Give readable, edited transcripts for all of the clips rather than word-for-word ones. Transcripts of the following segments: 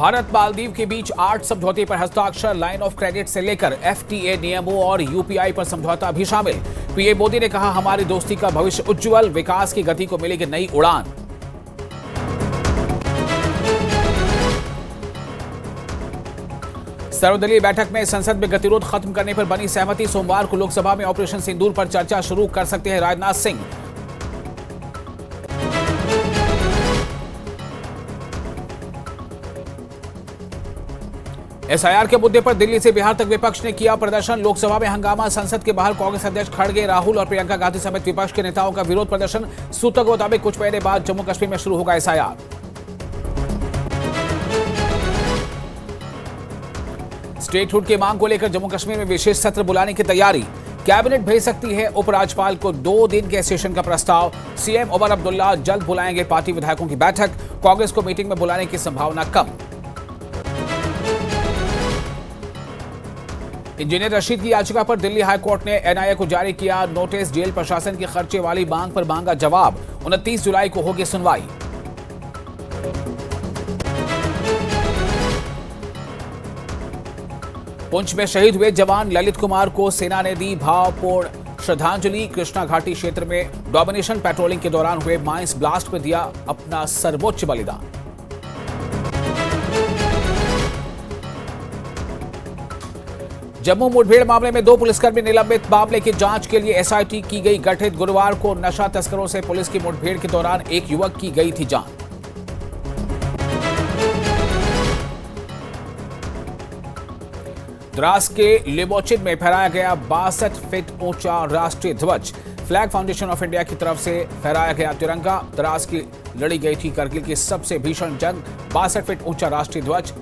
भारत मालदीव के बीच 8 समझौते पर हस्ताक्षर। लाइन ऑफ क्रेडिट से लेकर एफटीए नियमों और यूपीआई पर समझौता भी शामिल। पीएम मोदी ने कहा, हमारी दोस्ती का भविष्य उज्जवल, विकास की गति को मिलेगी नई उड़ान। सर्वदलीय बैठक में संसद में गतिरोध खत्म करने पर बनी सहमति। सोमवार को लोकसभा में ऑपरेशन सिंदूर पर चर्चा शुरू कर सकते हैं राजनाथ सिंह। एसआईआर के मुद्दे पर दिल्ली से बिहार तक विपक्ष ने किया प्रदर्शन। लोकसभा में हंगामा, संसद के बाहर कांग्रेस अध्यक्ष खड़गे, राहुल और प्रियंका गांधी समेत विपक्ष के नेताओं का विरोध प्रदर्शन। सूत्रों के मुताबिक कुछ महीने बाद जम्मू कश्मीर में शुरू होगा एसआईआर। स्टेटहुड की मांग को लेकर जम्मू कश्मीर में विशेष सत्र बुलाने की तैयारी। कैबिनेट भेज सकती है उपराज्यपाल को 2 दिन के सेशन का प्रस्ताव। सीएम उमर अब्दुल्ला जल्द बुलाएंगे पार्टी विधायकों की बैठक। कांग्रेस को मीटिंग में बुलाने की संभावना कम। इंजीनियर रशीद की याचिका पर दिल्ली हाईकोर्ट ने एनआईए को जारी किया नोटिस। जेल प्रशासन के खर्चे वाली मांग पर मांगा जवाब। 29 जुलाई को होगी सुनवाई। पुंछ में शहीद हुए जवान ललित कुमार को सेना ने दी भावपूर्ण श्रद्धांजलि। कृष्णा घाटी क्षेत्र में डोमिनेशन पेट्रोलिंग के दौरान हुए माइंस ब्लास्ट में दिया अपना सर्वोच्च बलिदान। जम्मू मुठभेड़ मामले में 2 पुलिसकर्मी निलंबित। मामले की जांच के लिए एसआईटी की गई गठित। गुरुवार को नशा तस्करों से पुलिस की मुठभेड़ के दौरान एक युवक की गई थी जान। द्रास के लिबोचिन में फहराया गया 62 फीट ऊंचा राष्ट्रीय ध्वज। फ्लैग फाउंडेशन ऑफ इंडिया की तरफ से फहराया गया तिरंगा। द्रास की लड़ी गई थी करगिल की सबसे भीषण जंग। 62 फीट ऊंचा राष्ट्रीय ध्वज।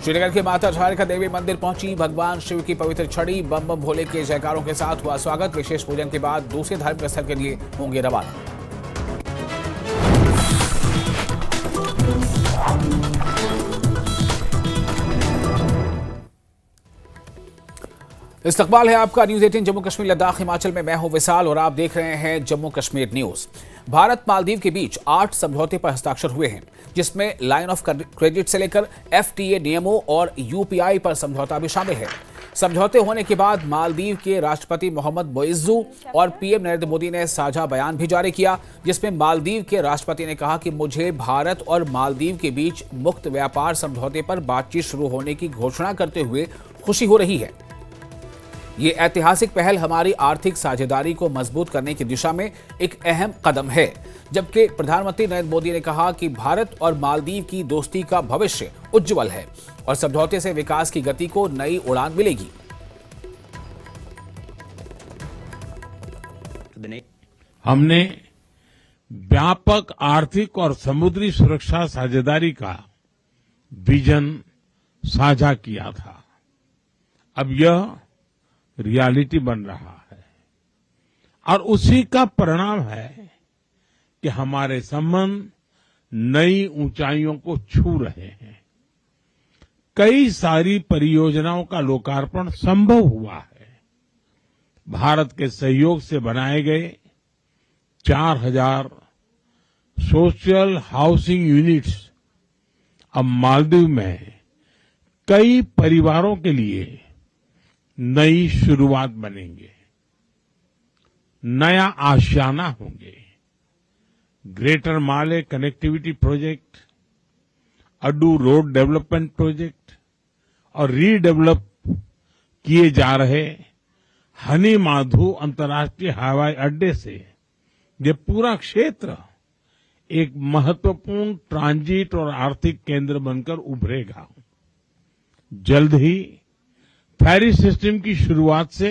श्रीनगर के माता झारिका देवी मंदिर पहुंची भगवान शिव की पवित्र छड़ी। बम बम भोले के जयकारों के साथ हुआ स्वागत। विशेष पूजन के बाद दूसरे धार्मिक स्थल के लिए होंगे रवाना। इस्तकबाल है आपका न्यूज 18 जम्मू कश्मीर लद्दाख हिमाचल में। मैं हूं विशाल और आप देख रहे हैं जम्मू कश्मीर न्यूज। भारत मालदीव के बीच 8 समझौते पर हस्ताक्षर हुए हैं, जिसमें लाइन ऑफ क्रेडिट से लेकर एफटीए नियमों और यूपीआई पर समझौता भी शामिल है। समझौते होने के बाद मालदीव के राष्ट्रपति मोहम्मद मुइज्जू और पीएम नरेंद्र मोदी ने साझा बयान भी जारी किया, जिसमें मालदीव के राष्ट्रपति ने कहा कि मुझे भारत और मालदीव के बीच मुक्त व्यापार समझौते पर बातचीत शुरू होने की घोषणा करते हुए खुशी हो रही है। ये ऐतिहासिक पहल हमारी आर्थिक साझेदारी को मजबूत करने की दिशा में एक अहम कदम है। जबकि प्रधानमंत्री नरेंद्र मोदी ने कहा कि भारत और मालदीव की दोस्ती का भविष्य उज्जवल है और समझौते से विकास की गति को नई उड़ान मिलेगी। हमने व्यापक आर्थिक और समुद्री सुरक्षा साझेदारी का विजन साझा किया था। अब यह रियलिटी बन रहा है और उसी का परिणाम है कि हमारे संबंध नई ऊंचाइयों को छू रहे हैं। कई सारी परियोजनाओं का लोकार्पण संभव हुआ है। भारत के सहयोग से बनाए गए 4000 सोशल हाउसिंग यूनिट्स अब मालदीव में कई परिवारों के लिए नई शुरुआत बनेंगे, नया आशियाना होंगे। Greater Male connectivity project, Addu road development project और रीडेवलप किए जा रहे हनी माधु अंतर्राष्ट्रीय हवाई अड्डे से ये पूरा क्षेत्र एक महत्वपूर्ण ट्रांजिट और आर्थिक केंद्र बनकर उभरेगा। जल्द ही फेरी सिस्टम की शुरुआत से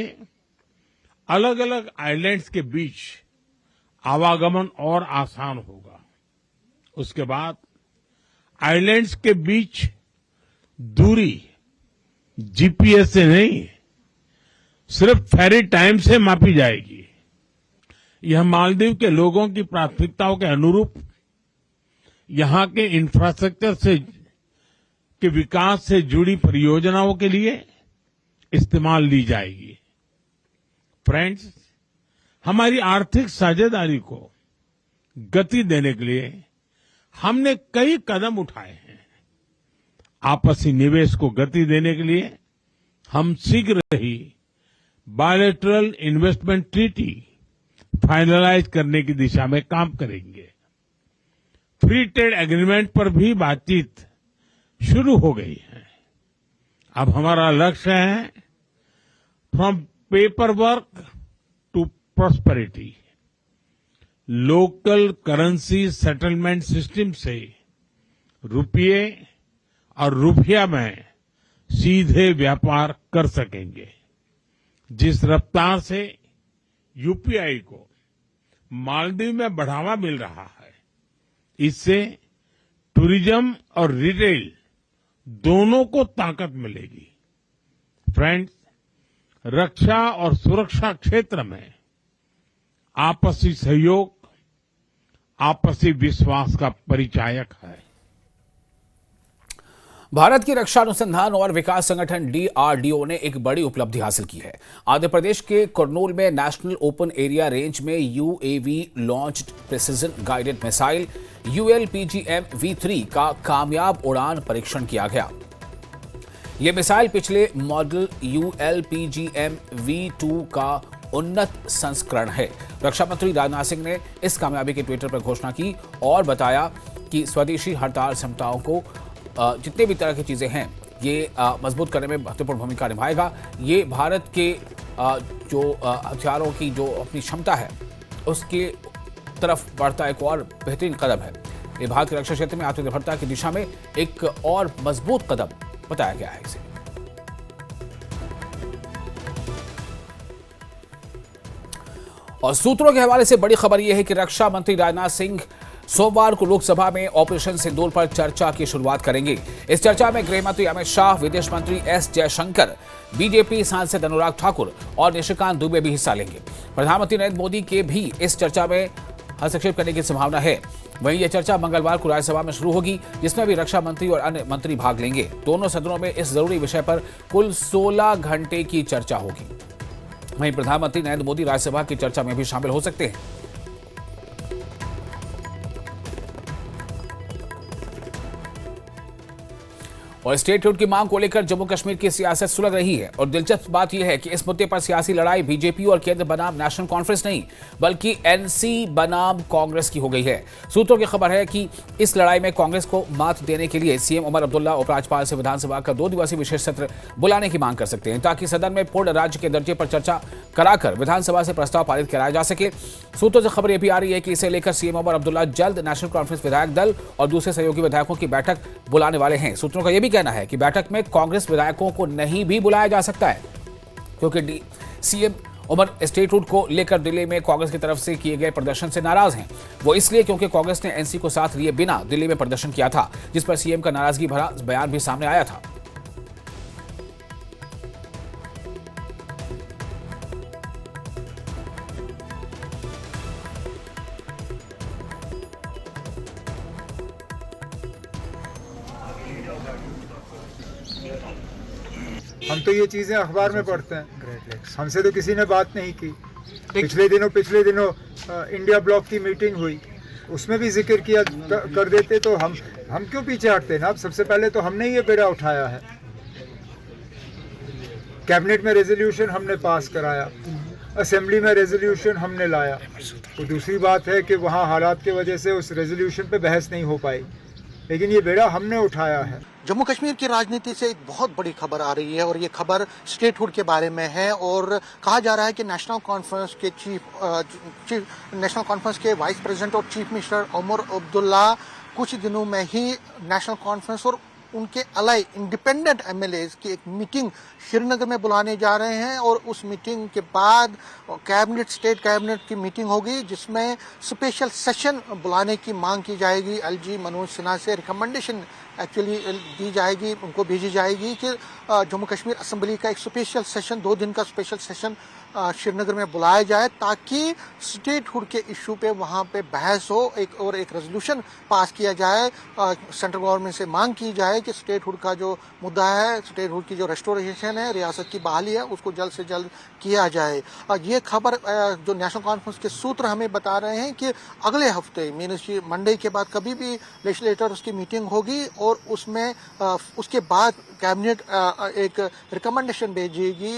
अलग अलग आइलैंड्स के बीच आवागमन और आसान होगा। उसके बाद आइलैंड्स के बीच दूरी जीपीएस से नहीं, सिर्फ फेरी टाइम से मापी जाएगी। यह मालदीव के लोगों की प्राथमिकताओं के अनुरूप यहां के इंफ्रास्ट्रक्चर से के विकास से जुड़ी परियोजनाओं के लिए इस्तेमाल ली जाएगी। फ्रेंड्स, हमारी आर्थिक साझेदारी को गति देने के लिए हमने कई कदम उठाए हैं। आपसी निवेश को गति देने के लिए हम शीघ्र ही बायलैटरल इन्वेस्टमेंट ट्रीटी फाइनलाइज करने की दिशा में काम करेंगे। फ्री ट्रेड एग्रीमेंट पर भी बातचीत शुरू हो गई है। अब हमारा लक्ष्य है from paper work to prosperity. Local currency settlement system से रुपये और रुपया में सीधे व्यापार कर सकेंगे। जिस रफ्तार से यूपीआई को मालदीव में बढ़ावा मिल रहा है, इससे टूरिज्म और रिटेल दोनों को ताकत मिलेगी। फ्रेंड्स, रक्षा और सुरक्षा क्षेत्र में आपसी सहयोग आपसी विश्वास का परिचायक है। भारत की रक्षा अनुसंधान और विकास संगठन डीआरडीओ ने एक बड़ी उपलब्धि हासिल की है। आंध्र प्रदेश के कुर्नूल में नेशनल ओपन एरिया रेंज में UAV launched precision guided missile ULPGM-V3 का कामयाब उड़ान परीक्षण किया गया। यह मिसाइल पिछले मॉडल ULPGM-V2 का उन्नत संस्करण है। रक्षा मंत्री राजनाथ सिंह ने इस कामयाबी के ट्विटर पर घोषणा की और बताया कि स्वदेशी हड़ताल क्षमताओं को जितने भी तरह की चीजें हैं ये मजबूत करने में महत्वपूर्ण भूमिका निभाएगा। ये भारत के जो हथियारों की जो अपनी क्षमता है उसके तरफ बढ़ता एक और बेहतरीन कदम है। ये भारत के रक्षा क्षेत्र में आत्मनिर्भरता की दिशा में एक और मजबूत कदम बताया गया है इसे। और सूत्रों के हवाले से बड़ी खबर यह है कि रक्षा मंत्री राजनाथ सिंह सोमवार को लोकसभा में ऑपरेशन सिंदूर पर चर्चा की शुरुआत करेंगे। इस चर्चा में गृह मंत्री अमित शाह, विदेश मंत्री एस जयशंकर, बीजेपी सांसद अनुराग ठाकुर और निशिकांत दुबे भी हिस्सा लेंगे। प्रधानमंत्री नरेंद्र मोदी के भी इस चर्चा में हस्तक्षेप करने की संभावना है। वहीं यह चर्चा मंगलवार को राज्यसभा में शुरू होगी, जिसमें भी रक्षा मंत्री और अन्य मंत्री भाग लेंगे। दोनों सदनों में इस जरूरी विषय पर कुल 16 घंटे की चर्चा होगी। वहीं प्रधानमंत्री नरेंद्र मोदी राज्यसभा की चर्चा में भी शामिल हो सकते हैं। और स्टेटहुड की मांग को लेकर जम्मू कश्मीर की सियासत सुलग रही है और दिलचस्प बात यह है कि इस मुद्दे पर सियासी लड़ाई बीजेपी और केंद्र बनाम नेशनल कॉन्फ्रेंस नहीं बल्कि एनसी बनाम कांग्रेस की हो गई है। सूत्रों की खबर है कि इस लड़ाई में कांग्रेस को मात देने के लिए सीएम उमर अब्दुल्ला उपराज्यपाल से विधानसभा का 2 दिवसीय विशेष सत्र बुलाने की मांग कर सकते हैं, ताकि सदन में पूर्ण राज्य के दर्जे पर चर्चा कराकर विधानसभा से प्रस्ताव पारित कराया जा सके। सूत्रों से खबर यह भी आ रही है कि इसे लेकर सीएम उमर अब्दुल्ला जल्द नेशनल कॉन्फ्रेंस विधायक दल और दूसरे सहयोगी विधायकों की बैठक बुलाने वाले हैं। सूत्रों का यह भी कहना है कि बैठक में कांग्रेस विधायकों को नहीं भी बुलाया जा सकता है, क्योंकि सीएम उमर स्टेटहुड को लेकर दिल्ली में कांग्रेस की तरफ से किए गए प्रदर्शन से नाराज हैं। वो इसलिए क्योंकि कांग्रेस ने एनसी को साथ लिए बिना दिल्ली में प्रदर्शन किया था, जिस पर सीएम का नाराजगी भरा बयान भी सामने आया था। हम तो ये चीजें अखबार में पढ़ते हैं, हमसे तो किसी ने बात नहीं की। पिछले दिनों इंडिया ब्लॉक की मीटिंग हुई, उसमें भी जिक्र किया कर देते तो हम क्यों पीछे हटते ना। अब सबसे पहले तो हमने ये बेड़ा उठाया है, कैबिनेट में रेजोल्यूशन हमने पास कराया, असेंबली में रेजोल्यूशन हमने लाया। तो दूसरी बात है कि वहाँ हालात की वजह से उस रेजोल्यूशन पे बहस नहीं हो पाई, लेकिन ये बेड़ा हमने उठाया है। जम्मू कश्मीर की राजनीति से एक बहुत बड़ी खबर आ रही है और ये खबर स्टेटहुड के बारे में है। और कहा जा रहा है कि नेशनल कॉन्फ्रेंस के वाइस प्रेसिडेंट और चीफ मिनिस्टर उमर अब्दुल्ला कुछ दिनों में ही नेशनल कॉन्फ्रेंस और उनके अलाई इंडिपेंडेंट एमएलएज की एक मीटिंग श्रीनगर में बुलाने जा रहे हैं। और उस मीटिंग के बाद स्टेट कैबिनेट की मीटिंग होगी, जिसमें स्पेशल सेशन बुलाने की मांग की जाएगी। एलजी मनोज सिन्हा से रिकमेंडेशन एक्चुअली दी जाएगी, उनको भेजी जाएगी कि जम्मू कश्मीर असेंबली का एक स्पेशल सेशन, 2 दिन का स्पेशल सेशन श्रीनगर में बुलाया जाए, ताकि स्टेटहुड के इशू पे वहाँ पे बहस हो, एक रेजोल्यूशन पास किया जाए। सेंट्रल गवर्नमेंट से मांग की जाए कि स्टेटहुड का जो मुद्दा है, स्टेटहुड की जो रेस्टोरेशन है, रियासत की बहाली है, उसको जल्द से जल्द किया जाए। ये खबर जो नेशनल कॉन्फ्रेंस के सूत्र हमें बता रहे हैं कि अगले हफ्ते मीन्स मंडे के बाद कभी भी लेजिस्लेटर्स की मीटिंग होगी और उसमें उसके बाद कैबिनेट एक रिकमेंडेशन भेजेगी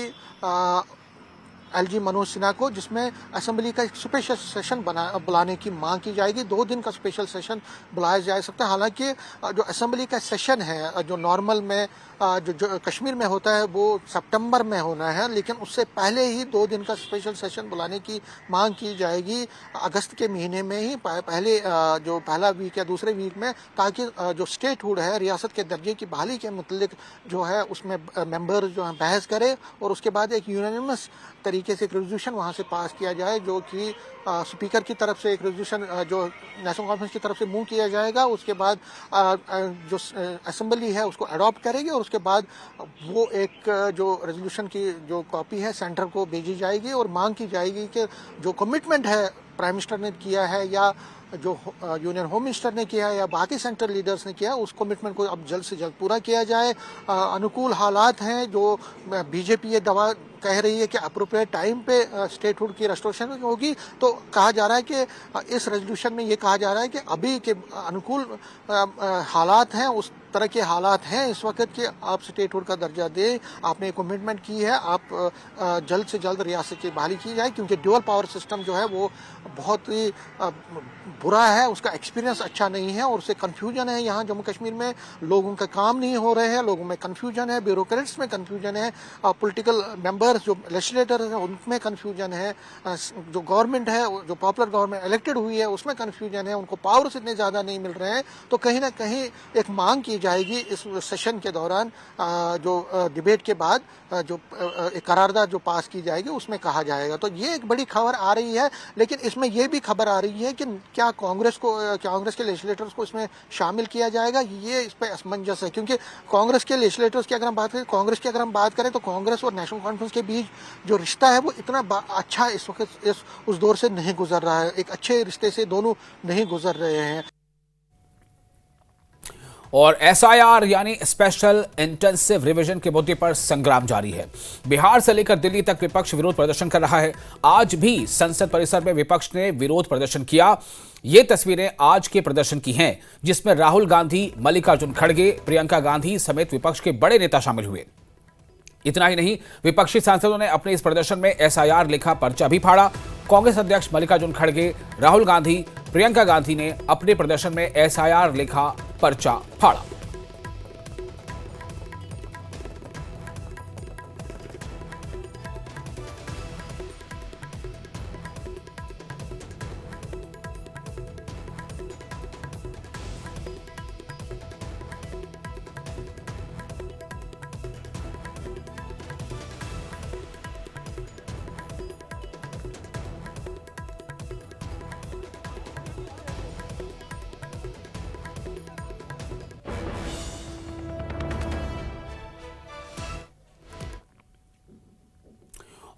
एलजी मनोज सिन्हा को, जिसमें असेंबली का एक स्पेशल सेशन बुलाने की मांग की जाएगी। 2 दिन का स्पेशल सेशन बुलाया जा सकता है। हालांकि जो असेंबली का सेशन है जो नॉर्मल में जो कश्मीर में होता है वो सितंबर में होना है, लेकिन उससे पहले ही 2 दिन का स्पेशल सेशन बुलाने की मांग की जाएगी अगस्त के महीने में ही, पहले जो पहला वीक या दूसरे वीक में, ताकि जो स्टेटहुड है, रियासत के दर्जे की बहाली के मुतल्लिक जो है उसमें मेंबर जो है बहस करे और उसके बाद एक यूनानिमस तरीके से एक रेजोल्यूशन वहां से पास किया जाए, जो कि स्पीकर की तरफ से एक रेजोल्यूशन जो नेशनल कॉन्फ्रेंस की तरफ से मूव किया जाएगा। उसके बाद जो असेंबली है उसको अडॉप्ट करेगी और उसके बाद वो एक जो रेजोल्यूशन की जो कॉपी है सेंटर को भेजी जाएगी और मांग की जाएगी कि जो कमिटमेंट है प्राइम मिनिस्टर ने किया है या जो यूनियन होम मिनिस्टर ने किया है या बाकी सेंट्रल लीडर्स ने किया है, उस कमिटमेंट को अब जल्द से जल्द पूरा किया जाए। अनुकूल हालात हैं, जो बीजेपी ये दवा कह रही है कि अप्रोप्रिएट टाइम पे स्टेटहुड की रेस्टोरेशन होगी, तो कहा जा रहा है कि इस रेजोल्यूशन में ये कहा जा रहा है कि अभी के अनुकूल हालात हैं, उस तरह के हालात हैं इस वक्त कि आप स्टेटहुड का दर्जा दें। आपने कमिटमेंट की है, आप जल्द से जल्द रियासत की बहाली की जाए, क्योंकि ड्यूअल पावर सिस्टम जो है वो बहुत ही बुरा है, उसका एक्सपीरियंस अच्छा नहीं है और उससे कन्फ्यूजन है। यहाँ जम्मू कश्मीर में लोगों का काम नहीं हो रहे हैं, लोगों में कन्फ्यूजन है, ब्यूरोक्रेट्स में कन्फ्यूजन है, पॉलिटिकल मेंबर्स जो लेजिस्लेटर हैं उनमें कन्फ्यूजन है, जो गवर्नमेंट है, जो पॉपुलर गवर्नमेंट इलेक्टेड हुई है उसमें कन्फ्यूजन है, उनको पावर्स इतने ज़्यादा नहीं मिल रहे हैं। तो कहीं ना कहीं एक मांग की जाएगी इस सेशन के दौरान, जो डिबेट के बाद जो एक करारदाद जो पास की जाएगी उसमें कहा जाएगा। तो ये एक बड़ी खबर आ रही है, लेकिन इसमें यह भी खबर आ रही है कि क्या कांग्रेस के लेजिस्लेटर्स को इसमें शामिल किया जाएगा, ये इस पर असमंजस है। क्योंकि कांग्रेस के लेजिस्लेटर्स की अगर हम बात करें तो कांग्रेस और नेशनल कॉन्फ्रेंस के बीच जो रिश्ता है वो इतना अच्छा इस वक्त उस दौर से नहीं गुजर रहा है, एक अच्छे रिश्ते से दोनों नहीं गुजर रहे हैं। और एसआईआर यानी स्पेशल इंटेंसिव रिवीजन के मुद्दे पर संग्राम जारी है। बिहार से लेकर दिल्ली तक विपक्ष विरोध प्रदर्शन कर रहा है। आज भी संसद परिसर में विपक्ष ने विरोध प्रदर्शन किया। ये तस्वीरें आज के प्रदर्शन की हैं, जिसमें राहुल गांधी, मल्लिकार्जुन खड़गे, प्रियंका गांधी समेत विपक्ष के बड़े नेता शामिल हुए। इतना ही नहीं, विपक्षी सांसदों ने अपने इस प्रदर्शन में एसआईआर लिखा पर्चा भी फाड़ा। कांग्रेस अध्यक्ष मल्लिकार्जुन खड़गे, राहुल गांधी, प्रियंका गांधी ने अपने प्रदर्शन में एसआईआर लिखा पर्चा फाड़ा।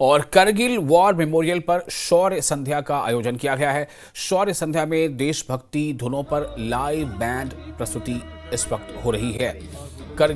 और करगिल वॉर मेमोरियल पर शौर्य संध्या का आयोजन किया गया है। शौर्य संध्या में देशभक्ति धुनों पर लाइव बैंड प्रस्तुति इस वक्त हो रही है।